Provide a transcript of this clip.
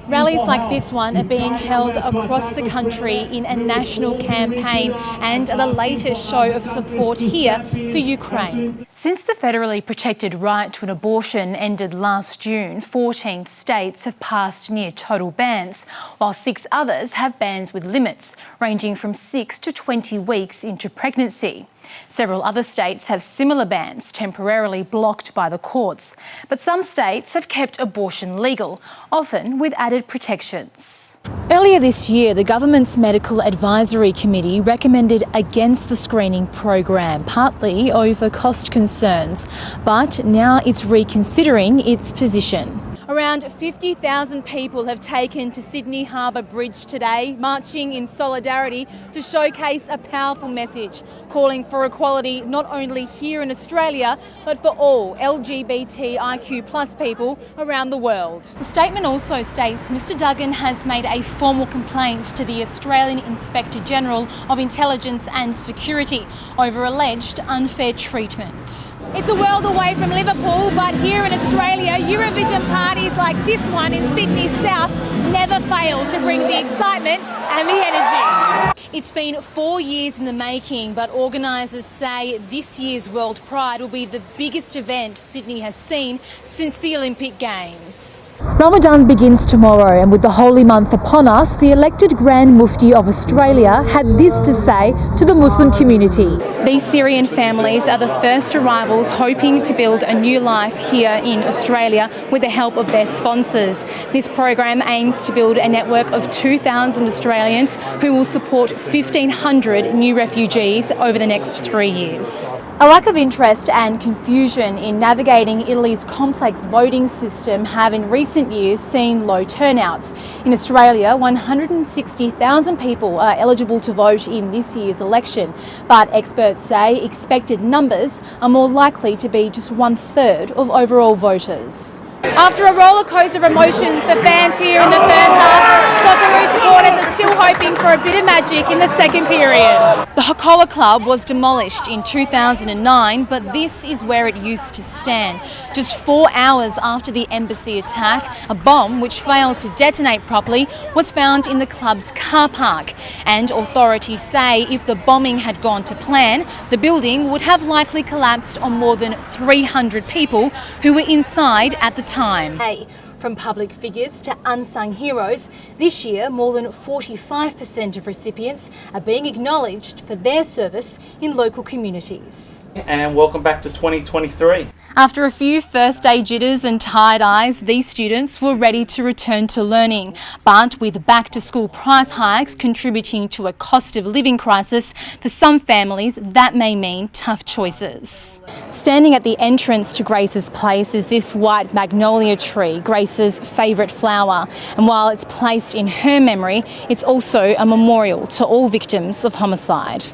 Rallies like this one are being held across the country in a national campaign and are the latest show of support here for Ukraine. Since the federally protected right to an abortion ended last June, 14 states have passed near total bans, while 6 others have bans with limits, ranging from 6 to 20 weeks into pregnancy. Several other states have similar bans temporarily blocked by the courts, but some states have kept abortion legal, often with added protections. Earlier this year, the government's Medical Advisory Committee recommended against the screening program, partly over cost concerns, but now it's reconsidering its position. Around 50,000 people have taken to Sydney Harbour Bridge today, marching in solidarity to showcase a powerful message, calling for equality not only here in Australia, but for all LGBTIQ+ people around the world. The statement also states Mr Duggan has made a formal complaint to the Australian Inspector General of Intelligence and Security over alleged unfair treatment. It's a world away from Liverpool, but here in Australia, Eurovision parties like this one in Sydney South never fail to bring the excitement and the energy. It's been 4 years in the making, but organisers say this year's World Pride will be the biggest event Sydney has seen since the Olympic Games. Ramadan begins tomorrow, and with the holy month upon us, the elected Grand Mufti of Australia had this to say to the Muslim community. These Syrian families are the first arrivals hoping to build a new life here in Australia with the help of their sponsors. This program aims to build a network of 2,000 Australians who will support 1,500 new refugees over the next 3 years. A lack of interest and confusion in navigating Italy's complex voting system have in recent years seen low turnouts. In Australia, 160,000 people are eligible to vote in this year's election, but experts say expected numbers are more likely to be just 1/3 of overall voters. After a rollercoaster of emotions for fans here in the first half, Socceroos supporters are still hoping for a bit of magic in the second period. The Hakoah Club was demolished in 2009, but this is where it used to stand. Just 4 hours after the embassy attack, a bomb which failed to detonate properly was found in the club's car park. And authorities say if the bombing had gone to plan, the building would have likely collapsed on more than 300 people who were inside at the time. Hey, from public figures to unsung heroes, this year more than 45% of recipients are being acknowledged for their service in local communities. And welcome back to 2023. After a few first day jitters and tired eyes, these students were ready to return to learning. But with back to school price hikes contributing to a cost of living crisis, for some families that may mean tough choices. Standing at the entrance to Grace's place is this white magnolia tree, Grace's favourite flower. And while it's placed in her memory, it's also a memorial to all victims of homicide.